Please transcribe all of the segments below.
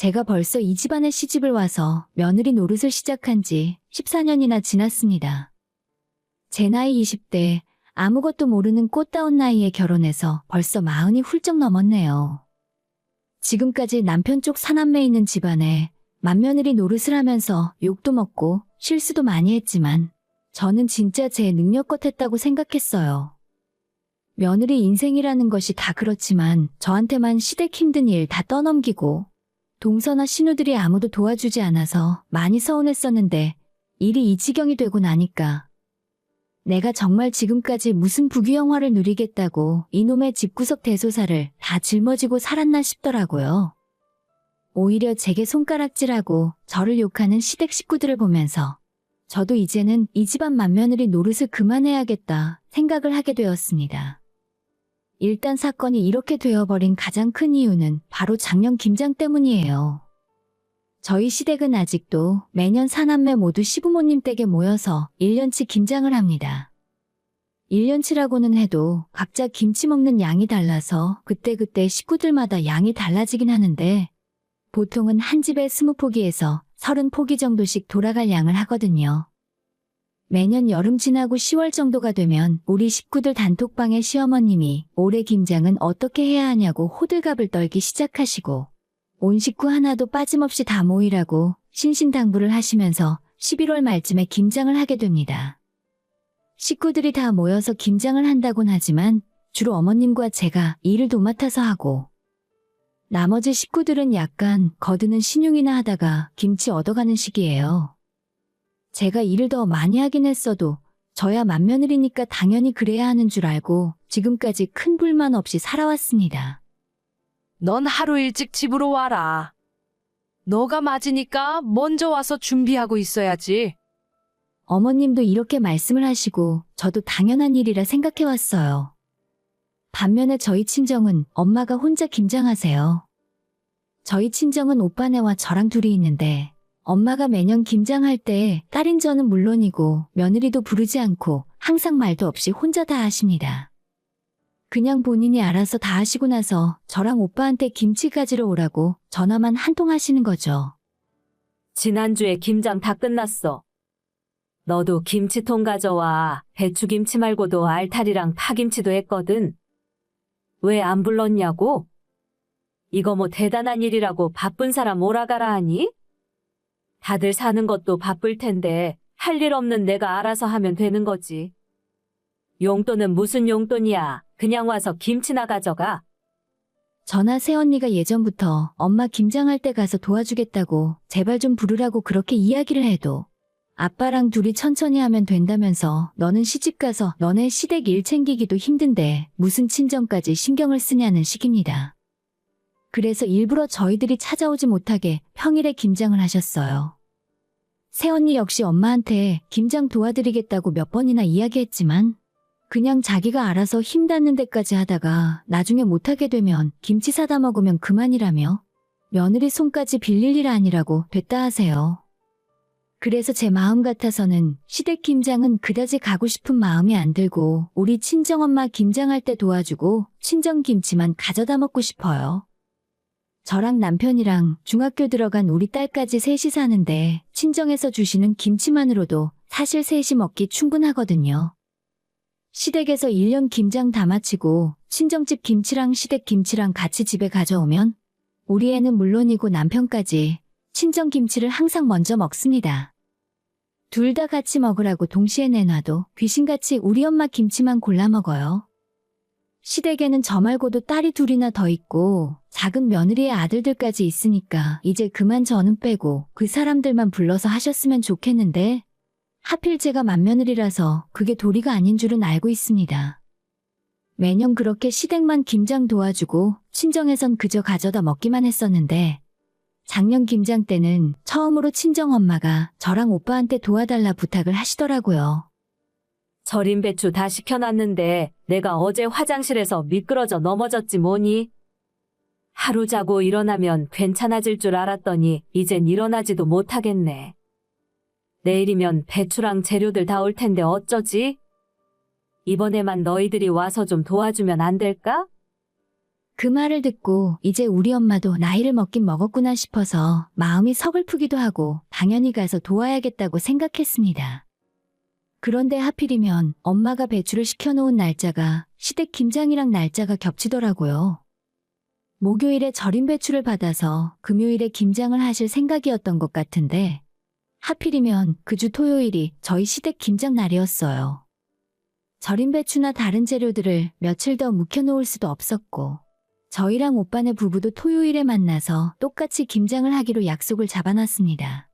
제가 벌써 이 집안에 시집을 와서 며느리 노릇을 시작한 지 14년이나 지났습니다. 제 나이 20대, 아무것도 모르는 꽃다운 나이에 결혼해서 벌써 40이 훌쩍 넘었네요. 지금까지 남편 쪽 사남매 있는 집안에 맏며느리 노릇을 하면서 욕도 먹고 실수도 많이 했지만 저는 진짜 제 능력껏 했다고 생각했어요. 며느리 인생이라는 것이 다 그렇지만 저한테만 시댁 힘든 일 다 떠넘기고 동서나 신우들이 아무도 도와주지 않아서 많이 서운했었는데 일이 이 지경이 되고 나니까 내가 정말 지금까지 무슨 부귀영화를 누리겠다고 이놈의 집구석 대소사를 다 짊어지고 살았나 싶더라고요. 오히려 제게 손가락질하고 저를 욕하는 시댁 식구들을 보면서 저도 이제는 이 집안 맏며느리 노릇을 그만해야겠다 생각을 하게 되었습니다. 일단 사건이 이렇게 되어버린 가장 큰 이유는 바로 작년 김장 때문이에요. 저희 시댁은 아직도 매년 사남매 모두 시부모님 댁에 모여서 1년치 김장을 합니다. 1년치라고는 해도 각자 김치 먹는 양이 달라서 그때그때 식구들마다 양이 달라지긴 하는데 보통은 한 집에 20포기에서 30포기 정도씩 돌아갈 양을 하거든요. 매년 여름 지나고 10월 정도가 되면 우리 식구들 단톡방에 시어머님이 올해 김장은 어떻게 해야 하냐고 호들갑을 떨기 시작하시고 온 식구 하나도 빠짐없이 다 모이라고 신신당부를 하시면서 11월 말쯤에 김장을 하게 됩니다. 식구들이 다 모여서 김장을 한다곤 하지만 주로 어머님과 제가 일을 도맡아서 하고 나머지 식구들은 약간 거드는 신용이나 하다가 김치 얻어가는 식이에요. 제가 일을 더 많이 하긴 했어도 저야 맏며느리니까 당연히 그래야 하는 줄 알고 지금까지 큰 불만 없이 살아왔습니다. 넌 하루 일찍 집으로 와라. 너가 맞으니까 먼저 와서 준비하고 있어야지. 어머님도 이렇게 말씀을 하시고 저도 당연한 일이라 생각해왔어요. 반면에 저희 친정은 엄마가 혼자 김장하세요. 저희 친정은 오빠네와 저랑 둘이 있는데 엄마가 매년 김장할 때 딸인 저는 물론이고 며느리도 부르지 않고 항상 말도 없이 혼자 다 하십니다. 그냥 본인이 알아서 다 하시고 나서 저랑 오빠한테 김치 가지러 오라고 전화만 한 통 하시는 거죠. 지난주에 김장 다 끝났어. 너도 김치통 가져와. 배추김치 말고도 알타리랑 파김치도 했거든. 왜 안 불렀냐고? 이거 뭐 대단한 일이라고 바쁜 사람 오라가라 하니? 다들 사는 것도 바쁠 텐데 할 일 없는 내가 알아서 하면 되는 거지. 용돈은 무슨 용돈이야. 그냥 와서 김치나 가져가. 저나 새언니가 예전부터 엄마 김장할 때 가서 도와주겠다고 제발 좀 부르라고 그렇게 이야기를 해도 아빠랑 둘이 천천히 하면 된다면서 너는 시집가서 너네 시댁 일 챙기기도 힘든데 무슨 친정까지 신경을 쓰냐는 식입니다. 그래서 일부러 저희들이 찾아오지 못하게 평일에 김장을 하셨어요. 새언니 역시 엄마한테 김장 도와드리겠다고 몇 번이나 이야기했지만 그냥 자기가 알아서 힘 닿는 데까지 하다가 나중에 못하게 되면 김치 사다 먹으면 그만이라며 며느리 손까지 빌릴 일 아니라고 됐다 하세요. 그래서 제 마음 같아서는 시댁 김장은 그다지 가고 싶은 마음이 안 들고 우리 친정엄마 김장할 때 도와주고 친정김치만 가져다 먹고 싶어요. 저랑 남편이랑 중학교 들어간 우리 딸까지 셋이 사는데 친정에서 주시는 김치만으로도 사실 셋이 먹기 충분하거든요. 시댁에서 1년 김장 다 마치고 친정집 김치랑 시댁 김치랑 같이 집에 가져오면 우리 애는 물론이고 남편까지 친정 김치를 항상 먼저 먹습니다. 둘 다 같이 먹으라고 동시에 내놔도 귀신같이 우리 엄마 김치만 골라 먹어요. 시댁에는 저 말고도 딸이 둘이나 더 있고 작은 며느리의 아들들까지 있으니까 이제 그만 저는 빼고 그 사람들만 불러서 하셨으면 좋겠는데 하필 제가 맏며느리라서 그게 도리가 아닌 줄은 알고 있습니다. 매년 그렇게 시댁만 김장 도와주고 친정에선 그저 가져다 먹기만 했었는데 작년 김장 때는 처음으로 친정엄마가 저랑 오빠한테 도와달라 부탁을 하시더라고요. 절인 배추 다 식혀놨는데 내가 어제 화장실에서 미끄러져 넘어졌지 뭐니? 하루 자고 일어나면 괜찮아질 줄 알았더니 이젠 일어나지도 못하겠네. 내일이면 배추랑 재료들 다 올 텐데 어쩌지? 이번에만 너희들이 와서 좀 도와주면 안 될까? 그 말을 듣고 이제 우리 엄마도 나이를 먹긴 먹었구나 싶어서 마음이 서글프기도 하고 당연히 가서 도와야겠다고 생각했습니다. 그런데 하필이면 엄마가 배출을 시켜놓은 날짜가 시댁 김장이랑 날짜가 겹치더라고요. 목요일에 절임 배출을 받아서 금요일에 김장을 하실 생각이었던 것 같은데 하필이면 그 주 토요일이 저희 시댁 김장 날이었어요. 절임 배추나 다른 재료들을 며칠 더 묵혀놓을 수도 없었고 저희랑 오빠네 부부도 토요일에 만나서 똑같이 김장을 하기로 약속을 잡아놨습니다.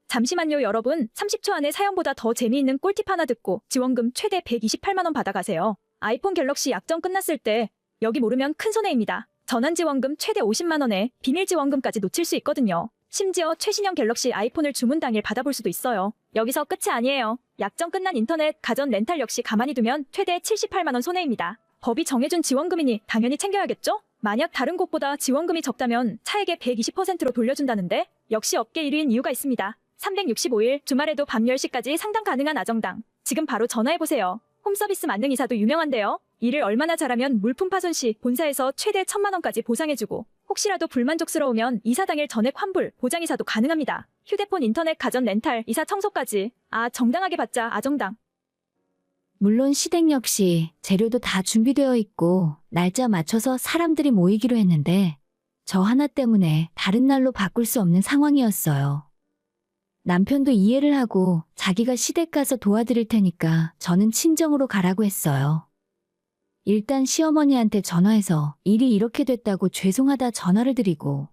잠시만요, 여러분. 30초 안에 사연보다 더 재미있는 꿀팁 하나 듣고 지원금 최대 128만 원 받아가세요. 아이폰 갤럭시 약정 끝났을 때 여기 모르면 큰 손해입니다. 전환 지원금 최대 50만 원에 비밀 지원금까지 놓칠 수 있거든요. 심지어 최신형 갤럭시 아이폰을 주문 당일 받아볼 수도 있어요. 여기서 끝이 아니에요. 약정 끝난 인터넷, 가전 렌탈 역시 가만히 두면 최대 78만 원 손해입니다. 법이 정해준 지원금이니 당연히 챙겨야겠죠? 만약 다른 곳보다 지원금이 적다면 차액의 120%로 돌려준다는데 역시 업계 1위인 이유가 있습니다. 365일 주말에도 밤 10시까지 상담 가능한 아정당. 지금 바로 전화해보세요. 홈서비스 만능 이사도 유명한데요. 일을 얼마나 잘하면 물품 파손 시 본사에서 최대 1,000만 원까지 보상해주고 혹시라도 불만족스러우면 이사 당일 전액 환불, 보장이사도 가능합니다. 휴대폰, 인터넷, 가전 렌탈, 이사 청소까지. 정당하게 받자 아정당. 물론 시댁 역시 재료도 다 준비되어 있고 날짜 맞춰서 사람들이 모이기로 했는데 저 하나 때문에 다른 날로 바꿀 수 없는 상황이었어요. 남편도 이해를 하고 자기가 시댁 가서 도와드릴 테니까 저는 친정으로 가라고 했어요. 일단 시어머니한테 전화해서 일이 이렇게 됐다고 죄송하다 전화를 드리고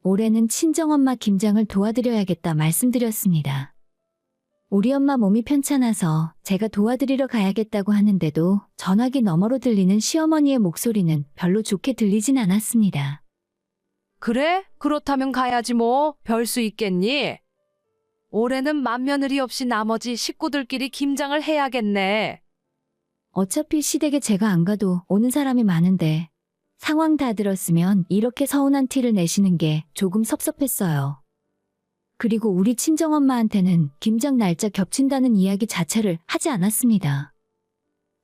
올해는 친정엄마 김장을 도와드려야겠다 말씀드렸습니다. 우리 엄마 몸이 편찮아서 제가 도와드리러 가야겠다고 하는데도 전화기 너머로 들리는 시어머니의 목소리는 별로 좋게 들리진 않았습니다. 그래? 그렇다면 가야지 뭐. 별 수 있겠니? 올해는 맏며느리 없이 나머지 식구들끼리 김장을 해야겠네. 어차피 시댁에 제가 안 가도 오는 사람이 많은데 상황 다 들었으면 이렇게 서운한 티를 내시는 게 조금 섭섭했어요. 그리고 우리 친정엄마한테는 김장 날짜 겹친다는 이야기 자체를 하지 않았습니다.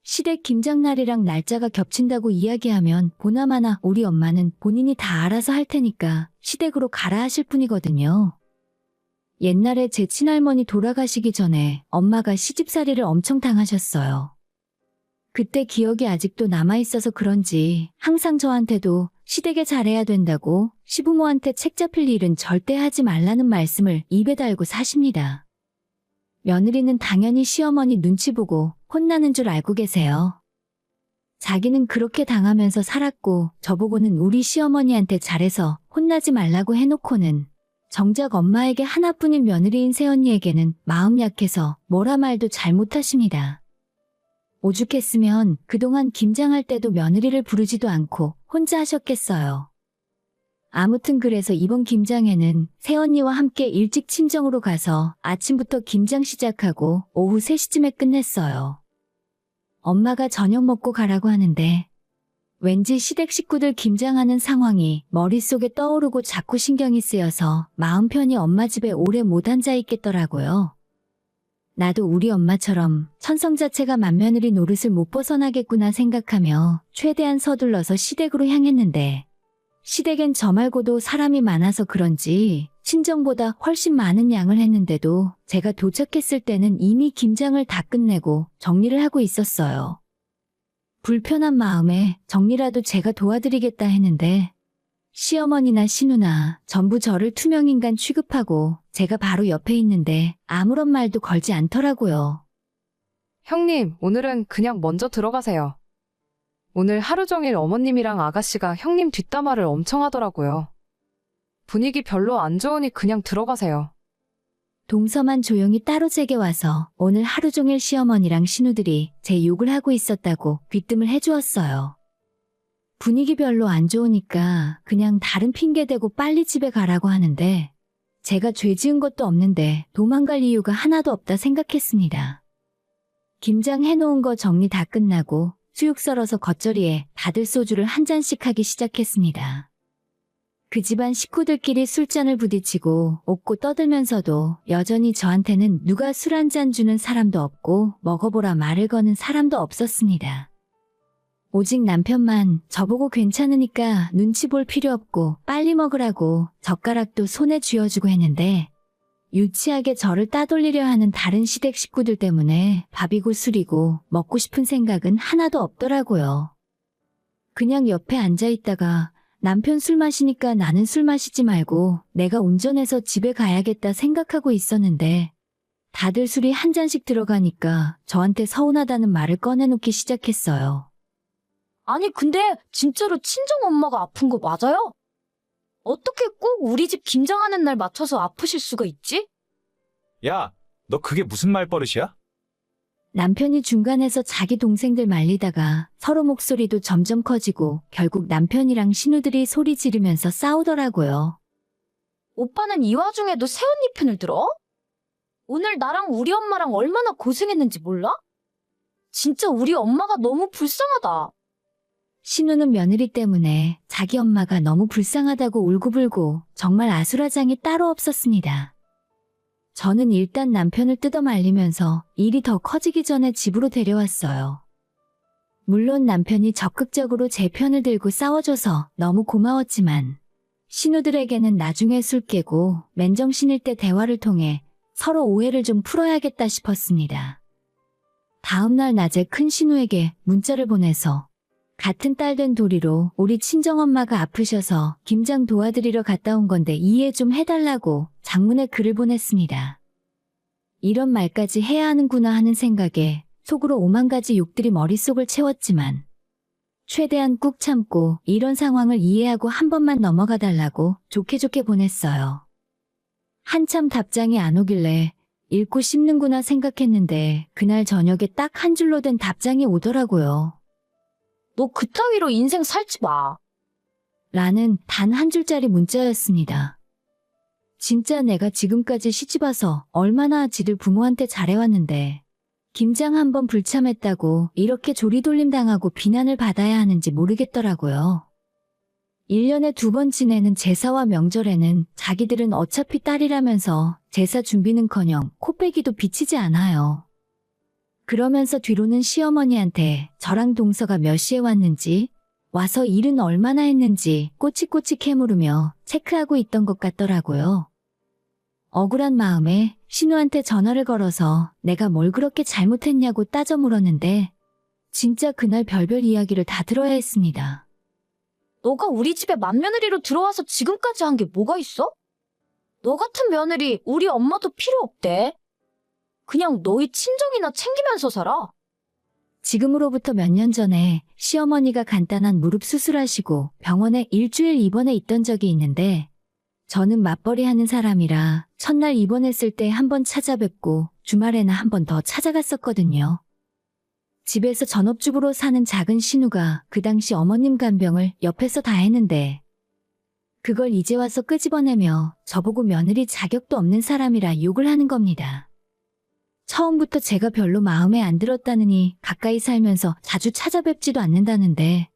시댁 김장 날이랑 날짜가 겹친다고 이야기하면 보나마나 우리 엄마는 본인이 다 알아서 할 테니까 시댁으로 가라 하실 뿐이거든요. 옛날에 제 친할머니 돌아가시기 전에 엄마가 시집살이를 엄청 당하셨어요. 그때 기억이 아직도 남아있어서 그런지 항상 저한테도 시댁에 잘해야 된다고 시부모한테 책 잡힐 일은 절대 하지 말라는 말씀을 입에 달고 사십니다. 며느리는 당연히 시어머니 눈치 보고 혼나는 줄 알고 계세요. 자기는 그렇게 당하면서 살았고 저보고는 우리 시어머니한테 잘해서 혼나지 말라고 해놓고는 정작 엄마에게 하나뿐인 며느리인 새언니에게는 마음 약해서 뭐라 말도 잘 못하십니다. 오죽했으면 그동안 김장할 때도 며느리를 부르지도 않고 혼자 하셨겠어요. 아무튼 그래서 이번 김장에는 새언니와 함께 일찍 친정으로 가서 아침부터 김장 시작하고 오후 3시쯤에 끝냈어요. 엄마가 저녁 먹고 가라고 하는데 왠지 시댁 식구들 김장하는 상황이 머릿속에 떠오르고 자꾸 신경이 쓰여서 마음 편히 엄마 집에 오래 못 앉아 있겠더라고요. 나도 우리 엄마처럼 천성 자체가 맏며느리 노릇을 못 벗어나겠구나 생각하며 최대한 서둘러서 시댁으로 향했는데 시댁엔 저 말고도 사람이 많아서 그런지 친정보다 훨씬 많은 양을 했는데도 제가 도착했을 때는 이미 김장을 다 끝내고 정리를 하고 있었어요. 불편한 마음에 정리라도 제가 도와드리겠다 했는데 시어머니나 시누나 전부 저를 투명인간 취급하고 제가 바로 옆에 있는데 아무런 말도 걸지 않더라고요. 형님, 오늘은 그냥 먼저 들어가세요. 오늘 하루 종일 어머님이랑 아가씨가 형님 뒷담화를 엄청 하더라고요. 분위기 별로 안 좋으니 그냥 들어가세요. 동서만 조용히 따로 제게 와서 오늘 하루 종일 시어머니랑 시누들이 제 욕을 하고 있었다고 귀뜸을 해주었어요. 분위기 별로 안 좋으니까 그냥 다른 핑계 대고 빨리 집에 가라고 하는데 제가 죄 지은 것도 없는데 도망갈 이유가 하나도 없다 생각했습니다. 김장 해놓은 거 정리 다 끝나고 수육 썰어서 겉절이에 다들 소주를 한 잔씩 하기 시작했습니다. 그 집안 식구들끼리 술잔을 부딪히고 웃고 떠들면서도 여전히 저한테는 누가 술 한 잔 주는 사람도 없고 먹어보라 말을 거는 사람도 없었습니다. 오직 남편만 저보고 괜찮으니까 눈치 볼 필요 없고 빨리 먹으라고 젓가락도 손에 쥐어주고 했는데 유치하게 저를 따돌리려 하는 다른 시댁 식구들 때문에 밥이고 술이고 먹고 싶은 생각은 하나도 없더라고요. 그냥 옆에 앉아 있다가 남편 술 마시니까 나는 술 마시지 말고 내가 운전해서 집에 가야겠다 생각하고 있었는데 다들 술이 한 잔씩 들어가니까 저한테 서운하다는 말을 꺼내놓기 시작했어요. 아니, 근데 진짜로 친정엄마가 아픈 거 맞아요? 어떻게 꼭 우리 집 김장하는 날 맞춰서 아프실 수가 있지? 야, 너 그게 무슨 말버릇이야? 남편이 중간에서 자기 동생들 말리다가 서로 목소리도 점점 커지고 결국 남편이랑 신우들이 소리 지르면서 싸우더라고요. 오빠는 이 와중에도 새언니 편을 들어? 오늘 나랑 우리 엄마랑 얼마나 고생했는지 몰라? 진짜 우리 엄마가 너무 불쌍하다. 신우는 며느리 때문에 자기 엄마가 너무 불쌍하다고 울고불고 정말 아수라장이 따로 없었습니다. 저는 일단 남편을 뜯어 말리면서 일이 더 커지기 전에 집으로 데려왔어요. 물론 남편이 적극적으로 제 편을 들고 싸워줘서 너무 고마웠지만 신우들에게는 나중에 술 깨고 맨정신일 때 대화를 통해 서로 오해를 좀 풀어야겠다 싶었습니다. 다음날 낮에 큰 신우에게 문자를 보내서 같은 딸 된 도리로 우리 친정엄마가 아프셔서 김장 도와드리러 갔다 온 건데 이해 좀 해달라고 장문의 글을 보냈습니다. 이런 말까지 해야 하는구나 하는 생각에 속으로 5만 가지 욕들이 머릿속을 채웠지만 최대한 꾹 참고 이런 상황을 이해하고 한 번만 넘어가 달라고 좋게 보냈어요. 한참 답장이 안 오길래 읽고 씹는구나 생각했는데 그날 저녁에 딱 한 줄로 된 답장이 오더라고요. 너 그따위로 인생 살지 마. 라는 단 한 줄짜리 문자였습니다. 진짜 내가 지금까지 시집와서 얼마나 지들 부모한테 잘해왔는데 김장 한 번 불참했다고 이렇게 조리돌림 당하고 비난을 받아야 하는지 모르겠더라고요. 1년에 2번 지내는 제사와 명절에는 자기들은 어차피 딸이라면서 제사 준비는커녕 코빼기도 비치지 않아요. 그러면서 뒤로는 시어머니한테 저랑 동서가 몇 시에 왔는지, 와서 일은 얼마나 했는지 꼬치꼬치 캐물으며 체크하고 있던 것 같더라고요. 억울한 마음에 신우한테 전화를 걸어서 내가 뭘 그렇게 잘못했냐고 따져 물었는데 진짜 그날 별별 이야기를 다 들어야 했습니다. 너가 우리 집에 맏며느리로 들어와서 지금까지 한 게 뭐가 있어? 너 같은 며느리 우리 엄마도 필요 없대. 그냥 너희 친정이나 챙기면서 살아. 지금으로부터 몇 년 전에 시어머니가 간단한 무릎 수술하시고 병원에 일주일 입원해 있던 적이 있는데 저는 맞벌이 하는 사람이라 첫날 입원했을 때 한 번 찾아뵙고 주말에는 한 번 더 찾아갔었거든요. 집에서 전업주부로 사는 작은 신우가 그 당시 어머님 간병을 옆에서 다 했는데 그걸 이제 와서 끄집어내며 저보고 며느리 자격도 없는 사람이라 욕을 하는 겁니다. 처음부터 제가 별로 마음에 안 들었다느니 가까이 살면서 자주 찾아뵙지도 않는다는데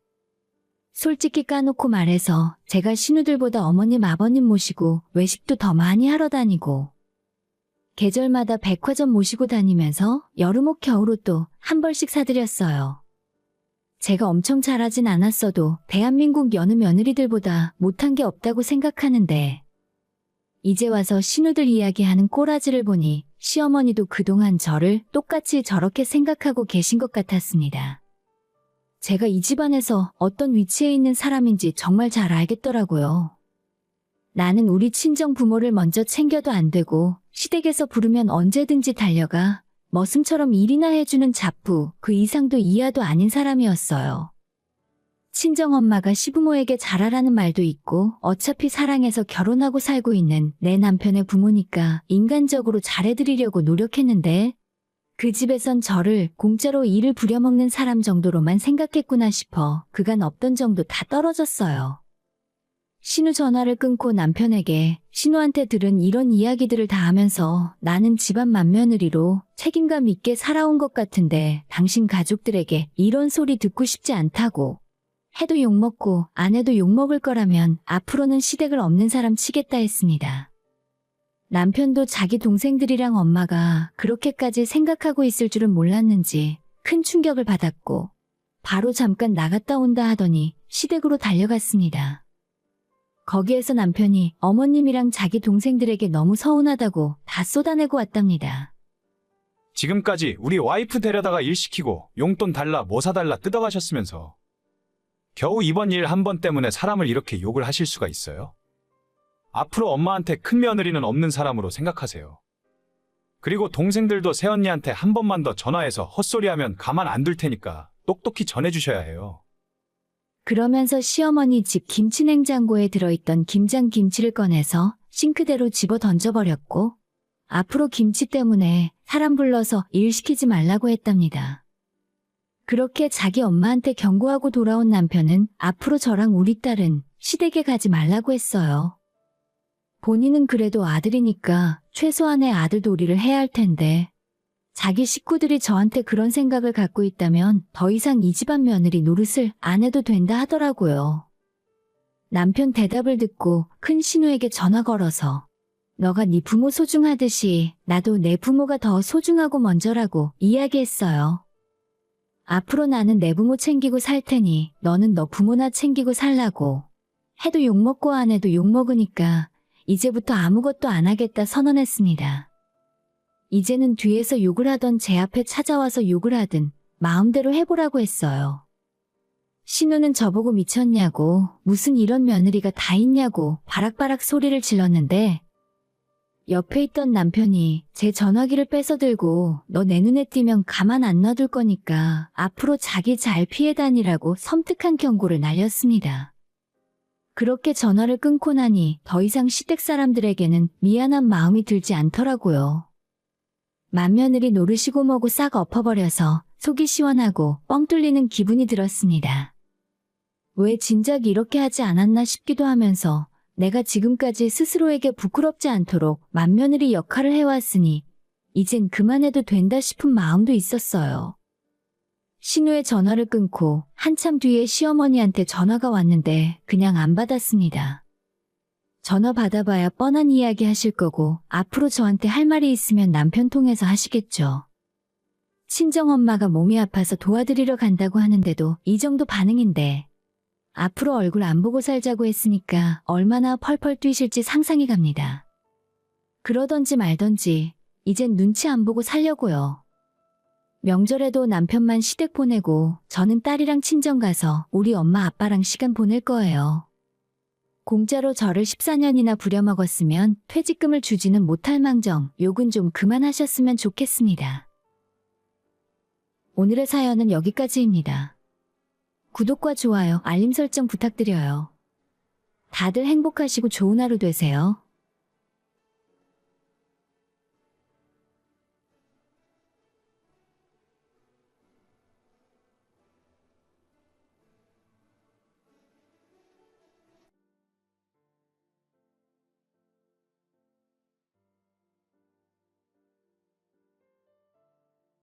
솔직히 까놓고 말해서 제가 신우들보다 어머님 아버님 모시고 외식도 더 많이 하러 다니고 계절마다 백화점 모시고 다니면서 여름옷 겨울옷 도 한 벌씩 사드렸어요. 제가 엄청 잘하진 않았어도 대한민국 여느 며느리들보다 못한 게 없다고 생각하는데 이제 와서 신우들 이야기하는 꼬라지를 보니 시어머니도 그동안 저를 똑같이 저렇게 생각하고 계신 것 같았습니다. 제가 이 집안에서 어떤 위치에 있는 사람인지 정말 잘 알겠더라고요. 나는 우리 친정 부모를 먼저 챙겨도 안 되고 시댁에서 부르면 언제든지 달려가 머슴처럼 일이나 해주는 잡부 그 이상도 이하도 아닌 사람이었어요. 친정엄마가 시부모에게 잘하라는 말도 있고 어차피 사랑해서 결혼하고 살고 있는 내 남편의 부모니까 인간적으로 잘해드리려고 노력했는데 그 집에선 저를 공짜로 일을 부려먹는 사람 정도로만 생각했구나 싶어 그간 없던 정도 다 떨어졌어요. 신우 전화를 끊고 남편에게 신우한테 들은 이런 이야기들을 다 하면서 나는 집안 맏며느리로 책임감 있게 살아온 것 같은데 당신 가족들에게 이런 소리 듣고 싶지 않다고 해도 욕먹고 안 해도 욕먹을 거라면 앞으로는 시댁을 없는 사람 치겠다 했습니다. 남편도 자기 동생들이랑 엄마가 그렇게까지 생각하고 있을 줄은 몰랐는지 큰 충격을 받았고 바로 잠깐 나갔다 온다 하더니 시댁으로 달려갔습니다. 거기에서 남편이 어머님이랑 자기 동생들에게 너무 서운하다고 다 쏟아내고 왔답니다. 지금까지 우리 와이프 데려다가 일 시키고 용돈 달라 뭐 사달라 뜯어가셨으면서 겨우 이번 일 한 번 때문에 사람을 이렇게 욕을 하실 수가 있어요? 앞으로 엄마한테 큰 며느리는 없는 사람으로 생각하세요. 그리고 동생들도 새언니한테 한 번만 더 전화해서 헛소리하면 가만 안 둘 테니까 똑똑히 전해주셔야 해요. 그러면서 시어머니 집 김치냉장고에 들어있던 김장김치를 꺼내서 싱크대로 집어 던져버렸고 앞으로 김치 때문에 사람 불러서 일 시키지 말라고 했답니다. 그렇게 자기 엄마한테 경고하고 돌아온 남편은 앞으로 저랑 우리 딸은 시댁에 가지 말라고 했어요. 본인은 그래도 아들이니까 최소한의 아들도리를 해야 할 텐데 자기 식구들이 저한테 그런 생각을 갖고 있다면 더 이상 이 집안 며느리 노릇을 안 해도 된다 하더라고요. 남편 대답을 듣고 큰 신우에게 전화 걸어서 너가 네 부모 소중하듯이 나도 내 부모가 더 소중하고 먼저라고 이야기했어요. 앞으로 나는 내 부모 챙기고 살 테니 너는 너 부모나 챙기고 살라고. 해도 욕먹고 안 해도 욕먹으니까 이제부터 아무것도 안 하겠다 선언했습니다. 이제는 뒤에서 욕을 하던 제 앞에 찾아와서 욕을 하든 마음대로 해보라고 했어요. 신우는 저보고 미쳤냐고 무슨 이런 며느리가 다 있냐고 바락바락 소리를 질렀는데 옆에 있던 남편이 제 전화기를 뺏어들고 너 내 눈에 띄면 가만 안 놔둘 거니까 앞으로 자기 잘 피해 다니라고 섬뜩한 경고를 날렸습니다. 그렇게 전화를 끊고 나니 더 이상 시댁 사람들에게는 미안한 마음이 들지 않더라고요. 맏며느리 노릇이고 뭐고 싹 엎어버려서 속이 시원하고 뻥 뚫리는 기분이 들었습니다. 왜 진작 이렇게 하지 않았나 싶기도 하면서 내가 지금까지 스스로에게 부끄럽지 않도록 맏며느리 역할을 해왔으니 이젠 그만해도 된다 싶은 마음도 있었어요. 신우의 전화를 끊고 한참 뒤에 시어머니한테 전화가 왔는데 그냥 안 받았습니다. 전화 받아봐야 뻔한 이야기 하실 거고 앞으로 저한테 할 말이 있으면 남편 통해서 하시겠죠. 친정엄마가 몸이 아파서 도와드리러 간다고 하는데도 이 정도 반응인데 앞으로 얼굴 안 보고 살자고 했으니까 얼마나 펄펄 뛰실지 상상이 갑니다. 그러던지 말던지 이젠 눈치 안 보고 살려고요. 명절에도 남편만 시댁 보내고 저는 딸이랑 친정 가서 우리 엄마 아빠랑 시간 보낼 거예요. 공짜로 저를 14년이나 부려먹었으면 퇴직금을 주지는 못할 망정 욕은 좀 그만하셨으면 좋겠습니다. 오늘의 사연은 여기까지입니다. 구독과 좋아요, 알림 설정 부탁드려요. 다들 행복하시고 좋은 하루 되세요.